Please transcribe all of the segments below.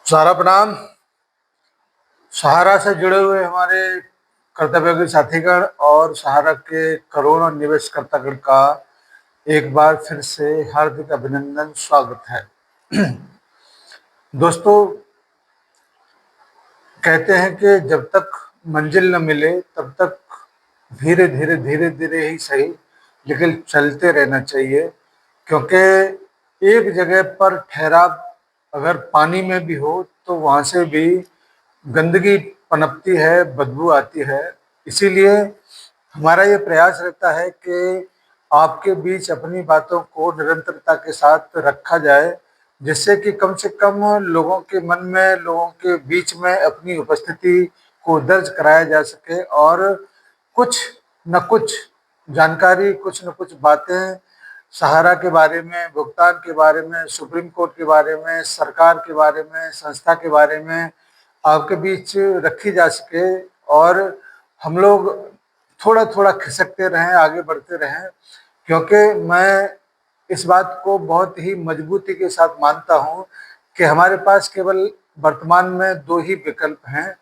सारा प्रणाम। सहारा से जुड़े हुए हमारे कर्तव्य साथीगण और सहारा के करोड़ों निवेशकर्तागण का एक बार फिर से हार्दिक अभिनंदन, स्वागत है। दोस्तों, कहते हैं कि जब तक मंजिल न मिले तब तक धीरे धीरे ही सही, लेकिन चलते रहना चाहिए। क्योंकि एक जगह पर ठहराव अगर पानी में भी हो तो वहाँ से भी गंदगी पनपती है, बदबू आती है। इसीलिए हमारा ये प्रयास रहता है कि आपके बीच अपनी बातों को निरंतरता के साथ रखा जाए, जिससे कि कम से कम लोगों के मन में, लोगों के बीच में अपनी उपस्थिति को दर्ज कराया जा सके और कुछ न कुछ जानकारी, कुछ न कुछ बातें सहारा के बारे में, भुगतान के बारे में, सुप्रीम कोर्ट के बारे में, सरकार के बारे में, संस्था के बारे में आपके बीच रखी जा सके और हम लोग थोड़ा थोड़ा खिसकते रहें, आगे बढ़ते रहें। क्योंकि मैं इस बात को बहुत ही मजबूती के साथ मानता हूँ कि हमारे पास केवल वर्तमान में दो ही विकल्प हैं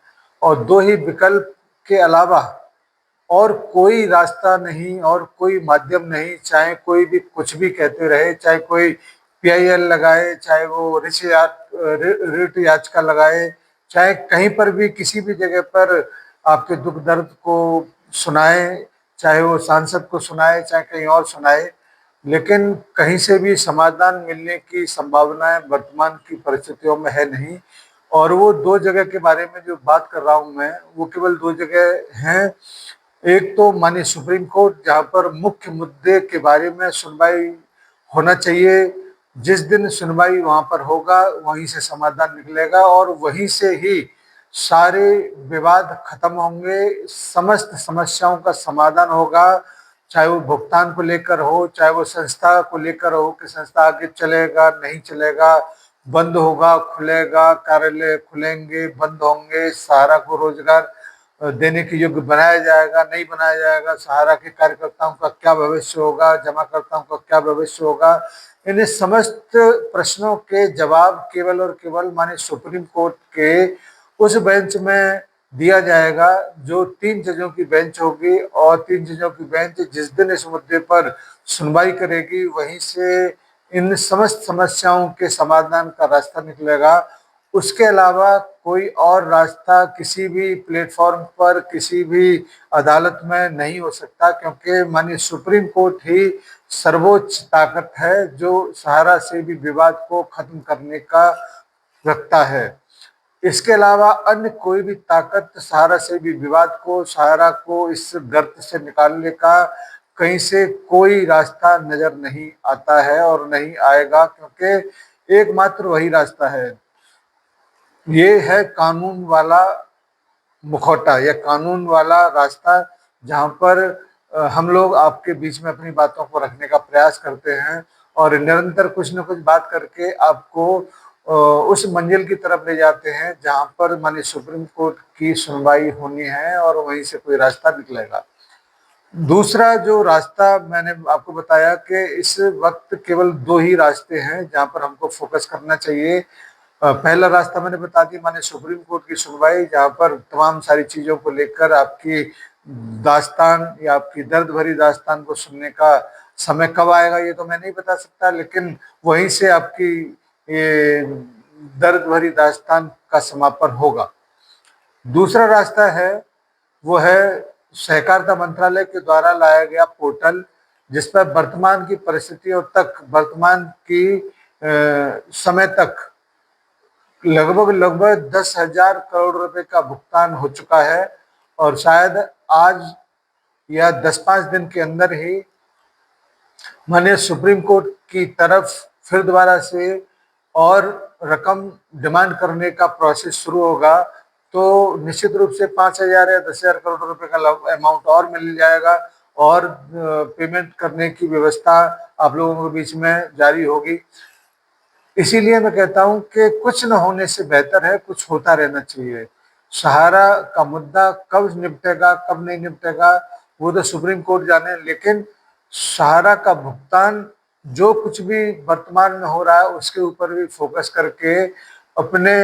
और दो ही विकल्प के अलावा और कोई रास्ता नहीं और कोई माध्यम नहीं। चाहे कोई भी कुछ भी कहते रहे, चाहे कोई पीआईएल लगाए, चाहे वो रिट याचिका लगाए, चाहे कहीं पर भी किसी भी जगह पर आपके दुख दर्द को सुनाए, चाहे वो सांसद को सुनाए, चाहे कहीं और सुनाए, लेकिन कहीं से भी समाधान मिलने की संभावनाएं वर्तमान की परिस्थितियों में है नहीं। और वो दो जगह के बारे में जो बात कर रहा हूं मैं, वो केवल दो जगह हैं। एक तो माननीय सुप्रीम कोर्ट, जहां पर मुख्य मुद्दे के बारे में सुनवाई होना चाहिए। जिस दिन सुनवाई वहां पर होगा वहीं से समाधान निकलेगा और वहीं से ही सारे विवाद खत्म होंगे, समस्त समस्याओं का समाधान होगा। चाहे वो भुगतान को लेकर हो, चाहे वो संस्था को लेकर हो कि संस्था आगे चलेगा नहीं चलेगा, बंद होगा खुलेगा, कार्यालय खुलेंगे बंद होंगे, सहारा को रोजगार देने के योग्य बनाया जाएगा नहीं बनाया जाएगा, सहारा के कार्यकर्ताओं का क्या भविष्य होगा, जमाकर्ताओं का क्या भविष्य होगा। इन समस्त प्रश्नों के जवाब केवल और केवल माननीय सुप्रीम कोर्ट के उस बेंच में दिया जाएगा जो 3 जजों की बेंच होगी। और 3 जजों की बेंच जिस दिन इस मुद्दे पर सुनवाई करेगी वहीं से इन समस्त समस्याओं के समाधान का रास्ता निकलेगा। उसके अलावा कोई और रास्ता किसी भी प्लेटफॉर्म पर, किसी भी अदालत में नहीं हो सकता, क्योंकि माननीय सुप्रीम कोर्ट ही सर्वोच्च ताकत है जो सहारा से भी विवाद को खत्म करने का रखता है। इसके अलावा अन्य कोई भी ताकत सहारा से भी विवाद को, सहारा को इस गर्त से निकालने का कहीं से कोई रास्ता नजर नहीं आता है और नहीं आएगा, क्योंकि एकमात्र वही रास्ता है। ये है कानून वाला मुखौटा या कानून वाला रास्ता, जहां पर हम लोग आपके बीच में अपनी बातों को रखने का प्रयास करते हैं और निरंतर कुछ न कुछ बात करके आपको उस मंजिल की तरफ ले जाते हैं जहां पर माननीय सुप्रीम कोर्ट की सुनवाई होनी है और वहीं से कोई रास्ता निकलेगा। दूसरा जो रास्ता मैंने आपको बताया कि इस वक्त केवल दो ही रास्ते हैं जहां पर हमको फोकस करना चाहिए। पहला रास्ता मैंने बता दी, माने सुप्रीम कोर्ट की सुनवाई, जहां पर तमाम सारी चीजों को लेकर आपकी दास्तान या आपकी दर्द भरी दास्तान को सुनने का समय कब आएगा ये तो मैं नहीं बता सकता, लेकिन वहीं से आपकी ये दर्द भरी दास्तान का समापन होगा। दूसरा रास्ता है वो है सहकारिता मंत्रालय के द्वारा लाया गया पोर्टल, जिस पर वर्तमान की परिस्थितियों तक, वर्तमान की समय तक लगभग 10,000 करोड़ रुपए का भुगतान हो चुका है और शायद आज या 10-5 दिन के अंदर ही माननीय सुप्रीम कोर्ट की तरफ फिर दोबारा से और रकम डिमांड करने का प्रोसेस शुरू होगा। तो निश्चित रूप से 5,000 या 10,000 करोड़ रुपए का अमाउंट और मिल जाएगा और पेमेंट करने की व्यवस्था आप लोगों के बीच में जारी होगी। इसीलिए मैं कहता हूं कि कुछ न होने से बेहतर है कुछ होता रहना चाहिए। सहारा का मुद्दा कब निपटेगा कब नहीं निपटेगा वो तो सुप्रीम कोर्ट जाने, लेकिन सहारा का भुगतान जो कुछ भी वर्तमान में हो रहा है उसके ऊपर भी फोकस करके अपने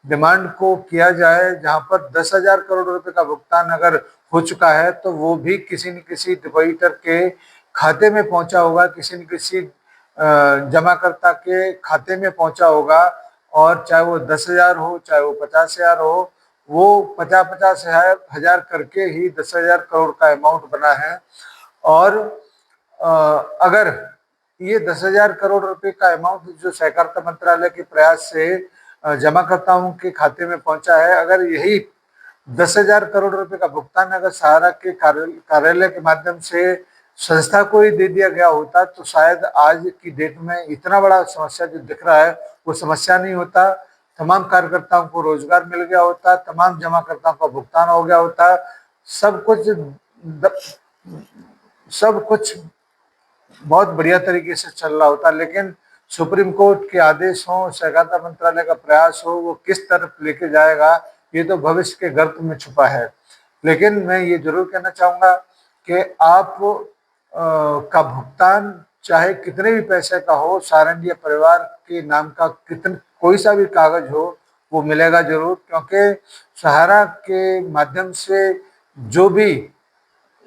डिमांड को किया जाए, जहां पर 10,000 करोड़ रुपए का भुगतान अगर हो चुका है तो वो भी किसी न किसी डिपॉजिटर के खाते में पहुंचा होगा, किसी न किसी जमाकर्ता के खाते में पहुंचा होगा। और चाहे वो 10,000 हो, चाहे वो 50,000 हो, वो 50-50 हजार करके ही 10,000 करोड़ का अमाउंट बना है। और अगर ये 10,000 करोड़ रुपए का अमाउंट जो सहकारिता मंत्रालय के प्रयास से जमाकर्ताओं के खाते में पहुंचा है, अगर यही 10,000 करोड़ रुपए का भुगतान अगर सहारा के कार्यालय के माध्यम से संस्था को ही दे दिया गया होता तो शायद आज की डेट में इतना बड़ा समस्या जो दिख रहा है वो समस्या नहीं होता। तमाम कार्यकर्ताओं को रोजगार मिल गया होता, तमाम जमाकर्ताओं का भुगतान हो गया होता, सब कुछ बहुत बढ़िया तरीके से चल रहा होता। लेकिन सुप्रीम कोर्ट के आदेश हो, सहकारिता मंत्रालय का प्रयास हो, वो किस तरफ लेके जाएगा ये तो भविष्य के गर्त में छुपा है। लेकिन मैं ये जरूर कहना चाहूंगा कि आप का भुगतान चाहे कितने भी पैसे का हो, सारंगिया परिवार के नाम का कोई सा भी कागज हो, वो मिलेगा जरूर। क्योंकि सहारा के माध्यम से जो भी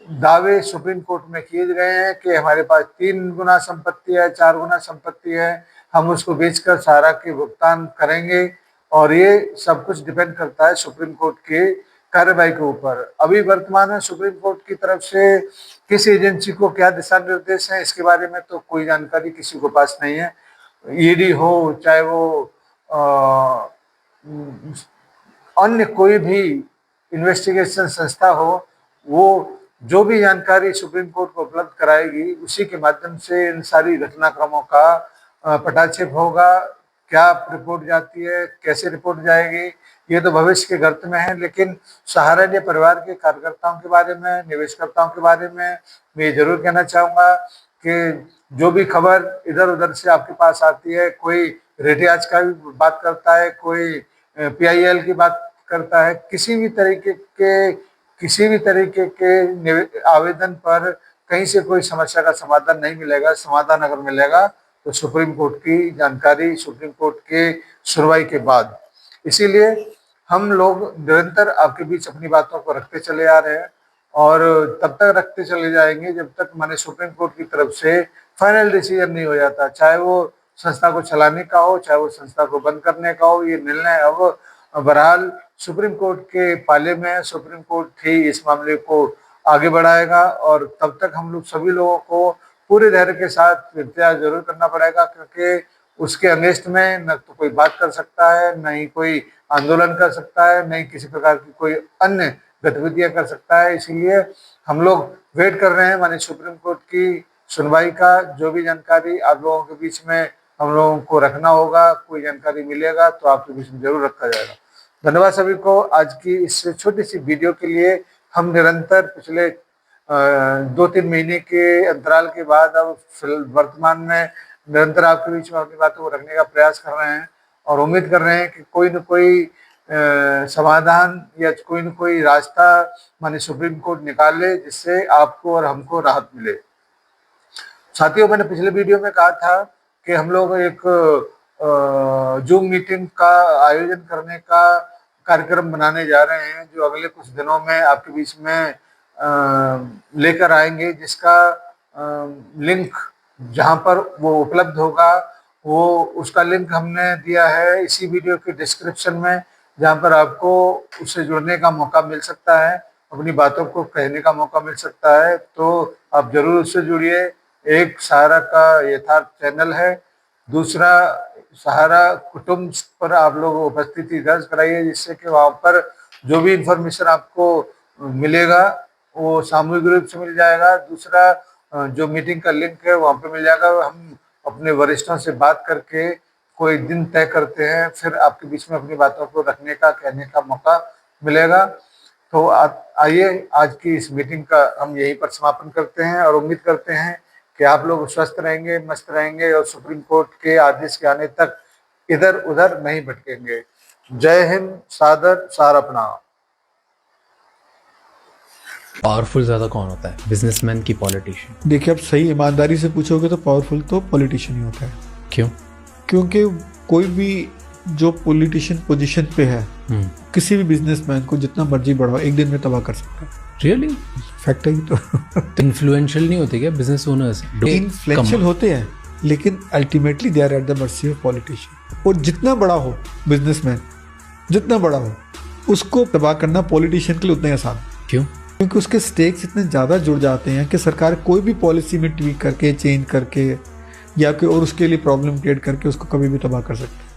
दावे सुप्रीम कोर्ट में किए गए हैं कि हमारे पास 3 गुना संपत्ति है, 4 गुना संपत्ति है, हम उसको बेचकर सहारा के भुगतान करेंगे, और ये सब कुछ डिपेंड करता है सुप्रीम कोर्ट के कार्यवाही के ऊपर। अभी वर्तमान में सुप्रीम कोर्ट की तरफ से किस एजेंसी को क्या दिशा निर्देश है इसके बारे में तो कोई जानकारी किसी को पास नहीं है। ईडी हो, चाहे वो अन्य कोई भी इन्वेस्टिगेशन संस्था हो, वो जो भी जानकारी सुप्रीम कोर्ट को उपलब्ध कराएगी उसी के माध्यम से इन सारी घटनाक्रमों का पटाक्षेप होगा। क्या रिपोर्ट जाती है, कैसे रिपोर्ट जाएगी, ये तो भविष्य के गर्त में है। लेकिन सहारा ने परिवार के कार्यकर्ताओं के बारे में, निवेशकर्ताओं के बारे में मैं ये जरूर कहना चाहूँगा कि जो भी खबर इधर उधर से आपके पास आती है, कोई रेडियाज का भी बात करता है, कोई PIL की बात करता है, किसी भी तरीके के आवेदन पर कहीं से कोई समस्या का समाधान नहीं मिलेगा। समाधान अगर मिलेगा तो सुप्रीम कोर्ट की जानकारी, सुप्रीम कोर्ट के सुनवाई के बाद। इसीलिए हम लोग निरंतर आपके बीच अपनी बातों को रखते चले आ रहे हैं और तब तक रखते चले जाएंगे जब तक माने सुप्रीम कोर्ट की तरफ से फाइनल डिसीजन नहीं हो जाता। चाहे वो संस्था को चलाने का हो, चाहे वो संस्था को बंद करने का हो, ये निर्णय अब बहरहाल सुप्रीम कोर्ट के पाले में। सुप्रीम कोर्ट ही इस मामले को आगे बढ़ाएगा और तब तक हम लोग सभी लोगों को पूरे धैर्य के साथ इंतजार जरूर करना पड़ेगा, क्योंकि उसके अगेंस्ट में न तो कोई बात कर सकता है, न ही कोई आंदोलन कर सकता है, न ही किसी प्रकार की कोई अन्य गतिविधियां कर सकता है। इसीलिए हम लोग वेट कर रहे हैं माननीय सुप्रीम कोर्ट की सुनवाई का। जो भी जानकारी आप लोगों के बीच में हम लोगों को रखना होगा, कोई जानकारी मिलेगा तो आपके बीच में जरूर रखा जाएगा। धन्यवाद सभी को आज की इस छोटी सी वीडियो के लिए। हम निरंतर पिछले 2-3 महीने के अंतराल के बाद अब वर्तमान में निरंतर आपके बीच में अपनी बातों को रखने का प्रयास कर रहे हैं और उम्मीद कर रहे हैं कि कोई न कोई समाधान या कोई न कोई रास्ता माननीय सुप्रीम कोर्ट निकाले जिससे आपको और हमको राहत मिले। साथियों, मैंने पिछले वीडियो में कहा था कि हम लोग एक जूम मीटिंग का आयोजन करने का कार्यक्रम बनाने जा रहे हैं, जो अगले कुछ दिनों में आपके बीच में लेकर आएंगे, जिसका लिंक जहां पर वो उपलब्ध होगा वो उसका लिंक हमने दिया है इसी वीडियो के डिस्क्रिप्शन में, जहां पर आपको उससे जुड़ने का मौका मिल सकता है, अपनी बातों को कहने का मौका मिल सकता है। तो आप जरूर उससे जुड़िए। एक सहारा का यथार्थ चैनल है, दूसरा सहारा कुटुंब पर आप लोग उपस्थिति दर्ज कराइए, जिससे कि वहाँ पर जो भी इंफॉर्मेशन आपको मिलेगा वो सामूहिक रूप से मिल जाएगा। दूसरा जो मीटिंग का लिंक है वहाँ पे मिल जाएगा। हम अपने वरिष्ठों से बात करके कोई दिन तय करते हैं, फिर आपके बीच में अपनी बातों को रखने का, कहने का मौका मिलेगा। तो आइए आज की इस मीटिंग का हम यहीं पर समापन करते हैं और उम्मीद करते हैं कि आप लोग स्वस्थ रहेंगे, मस्त रहेंगे और सुप्रीम कोर्ट के आदेश के आने तक इधर उधर नहीं भटकेंगे। जय हिंद, सादर, सहारा प्रणाम। पावरफुल ज़्यादा कौन होता है, बिजनेसमैन की पॉलिटिशियन? देखिए, आप सही ईमानदारी से पूछोगे तो पावरफुल तो पॉलिटिशियन ही होता है। क्यों? क्योंकि कोई भी जो पॉलिटिशियन पोजीशन पे है किसी भी बिजनेसमैन को जितना मर्जी बढ़ाओ एक दिन में तबाह कर सकता है। रियली फैक्ट है ये तो। इन्फ्लुएंशियल नहीं होते क्या बिजनेस ओनर्स? इन्फ्लुएंशियल होते हैं लेकिन ultimately they are at the mercy of politician. और जितना बड़ा हो बिजनेसमैन, जितना बड़ा हो, उसको तबाह करना पॉलिटिशियन के लिए उतना ही आसान। क्यों? क्योंकि उसके स्टेक्स इतने ज़्यादा जुड़ जाते हैं कि सरकार कोई भी पॉलिसी में ट्वीक करके, चेंज करके या कोई और उसके लिए प्रॉब्लम क्रिएट करके उसको कभी भी तबाह कर सकती है।